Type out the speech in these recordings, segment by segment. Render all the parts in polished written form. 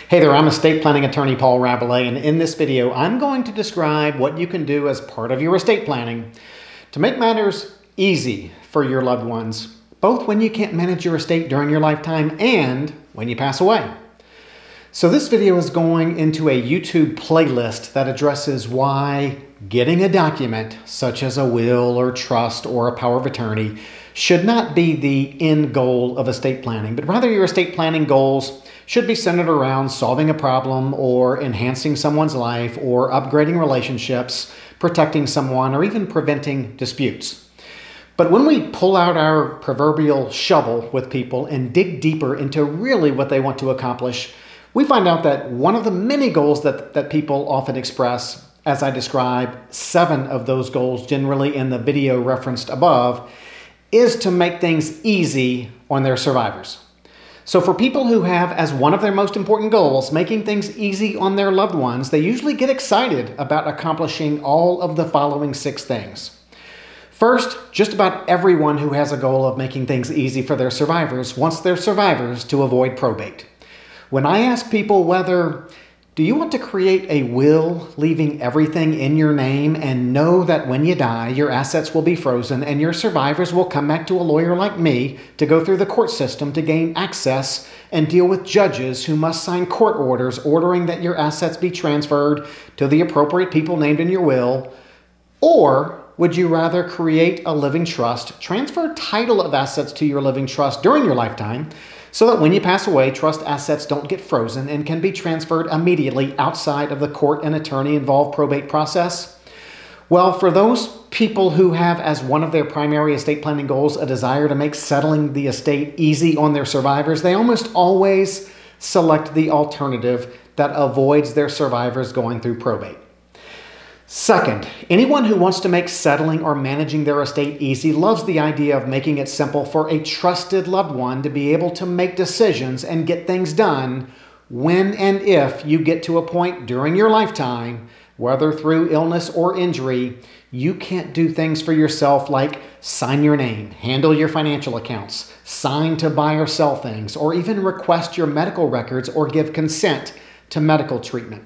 Hey there, I'm estate planning attorney Paul Rabelais, and in this video, I'm going to describe what you can do as part of your estate planning to make matters easy for your loved ones, both when you can't manage your estate during your lifetime and when you pass away. So this video is going into a YouTube playlist that addresses why getting a document, such as a will or trust or a power of attorney, should not be the end goal of estate planning, but rather your estate planning goals should be centered around solving a problem or enhancing someone's life or upgrading relationships, protecting someone, or even preventing disputes. But when we pull out our proverbial shovel with people and dig deeper into really what they want to accomplish, we find out that one of the many goals that people often express, as I describe 7 of those goals generally in the video referenced above, is to make things easy on their survivors. So for people who have as one of their most important goals making things easy on their loved ones, they usually get excited about accomplishing all of the following 6 things. First, just about everyone who has a goal of making things easy for their survivors wants their survivors to avoid probate. When I ask people whether, do you want to create a will leaving everything in your name and know that when you die, your assets will be frozen and your survivors will come back to a lawyer like me to go through the court system to gain access and deal with judges who must sign court orders ordering that your assets be transferred to the appropriate people named in your will? Or would you rather create a living trust, transfer title of assets to your living trust during your lifetime, so that when you pass away, trust assets don't get frozen and can be transferred immediately outside of the court and attorney-involved probate process? Well, for those people who have as one of their primary estate planning goals a desire to make settling the estate easy on their survivors, they almost always select the alternative that avoids their survivors going through probate. Second, anyone who wants to make settling or managing their estate easy loves the idea of making it simple for a trusted loved one to be able to make decisions and get things done when and if you get to a point during your lifetime, whether through illness or injury, you can't do things for yourself like sign your name, handle your financial accounts, sign to buy or sell things, or even request your medical records or give consent to medical treatment.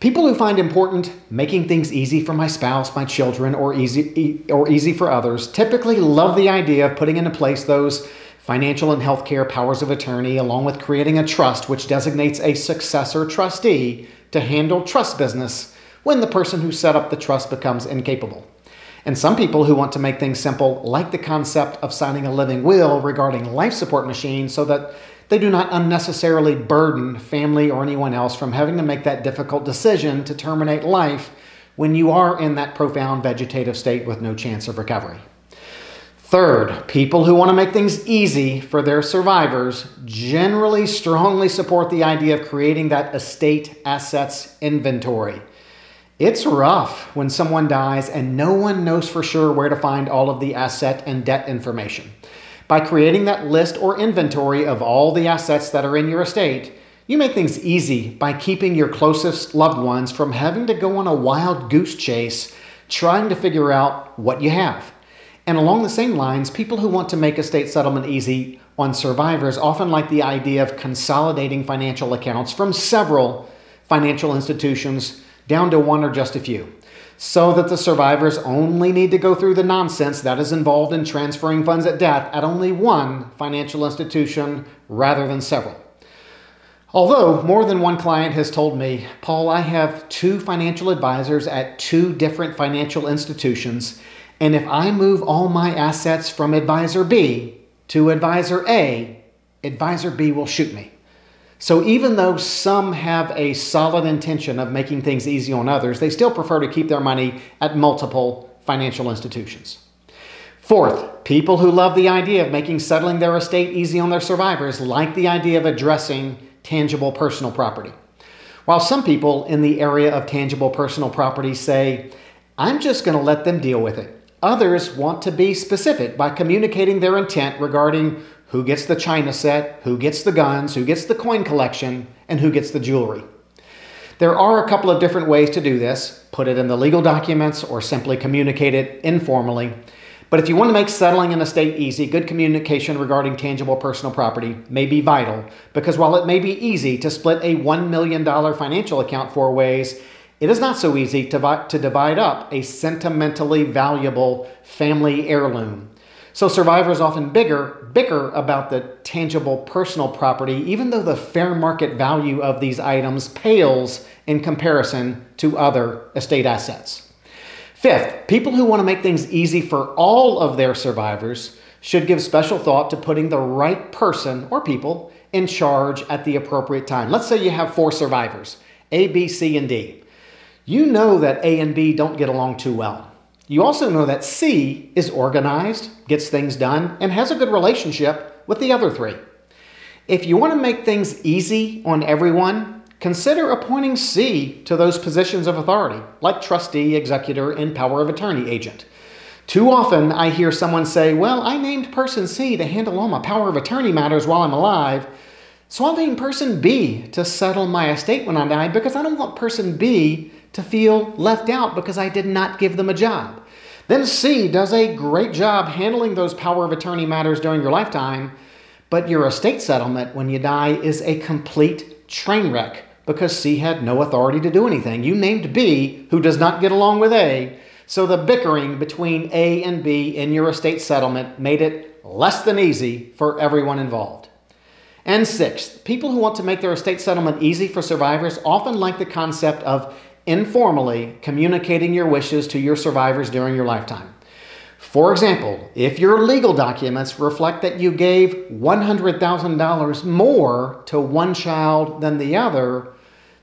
People who find important making things easy for my spouse, my children, or easy for others typically love the idea of putting into place those financial and healthcare powers of attorney, along with creating a trust which designates a successor trustee to handle trust business when the person who set up the trust becomes incapable. And some people who want to make things simple like the concept of signing a living will regarding life support machines so that they do not unnecessarily burden family or anyone else from having to make that difficult decision to terminate life when you are in that profound vegetative state with no chance of recovery. Third, people who want to make things easy for their survivors generally strongly support the idea of creating that estate assets inventory. It's rough when someone dies and no one knows for sure where to find all of the asset and debt information. By creating that list or inventory of all the assets that are in your estate, you make things easy by keeping your closest loved ones from having to go on a wild goose chase trying to figure out what you have. And along the same lines, people who want to make estate settlement easy on survivors often like the idea of consolidating financial accounts from several financial institutions down to one or just a few, so that the survivors only need to go through the nonsense that is involved in transferring funds at death at only one financial institution rather than several. Although more than one client has told me, Paul, I have 2 financial advisors at 2 different financial institutions, and if I move all my assets from advisor B to advisor A, advisor B will shoot me. So even though some have a solid intention of making things easy on others, they still prefer to keep their money at multiple financial institutions. Fourth, people who love the idea of making settling their estate easy on their survivors like the idea of addressing tangible personal property. While some people in the area of tangible personal property say, I'm just going to let them deal with it, others want to be specific by communicating their intent regarding who gets the china set, who gets the guns, who gets the coin collection, and who gets the jewelry. There are a couple of different ways to do this. Put it in the legal documents or simply communicate it informally. But if you want to make settling an estate easy, good communication regarding tangible personal property may be vital, because while it may be easy to split a $1 million financial account 4 ways, it is not so easy to divide up a sentimentally valuable family heirloom. So survivors often bicker about the tangible personal property, even though the fair market value of these items pales in comparison to other estate assets. Fifth, people who want to make things easy for all of their survivors should give special thought to putting the right person or people in charge at the appropriate time. Let's say you have 4 survivors, A, B, C, and D. You know that A and B don't get along too well. You also know that C is organized, gets things done, and has a good relationship with the other 3. If you want to make things easy on everyone, consider appointing C to those positions of authority, like trustee, executor, and power of attorney agent. Too often I hear someone say, well, I named person C to handle all my power of attorney matters while I'm alive, so I'll name person B to settle my estate when I die because I don't want person B to feel left out because I did not give them a job. Then C does a great job handling those power of attorney matters during your lifetime, but your estate settlement when you die is a complete train wreck because C had no authority to do anything. You named B, who does not get along with A, so the bickering between A and B in your estate settlement made it less than easy for everyone involved. And sixth, people who want to make their estate settlement easy for survivors often like the concept of informally communicating your wishes to your survivors during your lifetime. For example, if your legal documents reflect that you gave $100,000 more to one child than the other,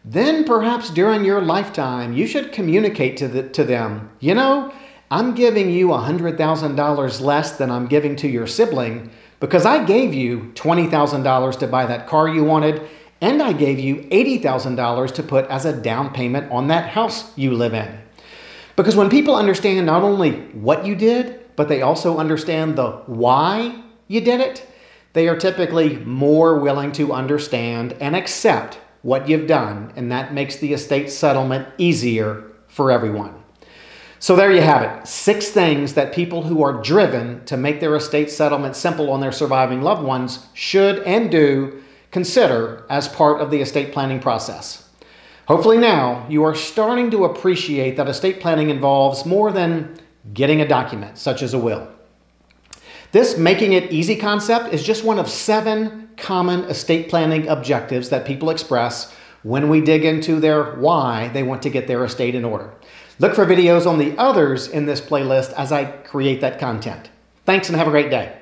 then perhaps during your lifetime you should communicate to them, you know, I'm giving you $100,000 less than I'm giving to your sibling because I gave you $20,000 to buy that car you wanted, and I gave you $80,000 to put as a down payment on that house you live in. Because when people understand not only what you did, but they also understand the why you did it, they are typically more willing to understand and accept what you've done, and that makes the estate settlement easier for everyone. So there you have it, 6 things that people who are driven to make their estate settlement simple on their surviving loved ones should and do consider as part of the estate planning process. Hopefully now you are starting to appreciate that estate planning involves more than getting a document, such as a will. This making it easy concept is just one of 7 common estate planning objectives that people express when we dig into their why they want to get their estate in order. Look for videos on the others in this playlist as I create that content. Thanks and have a great day.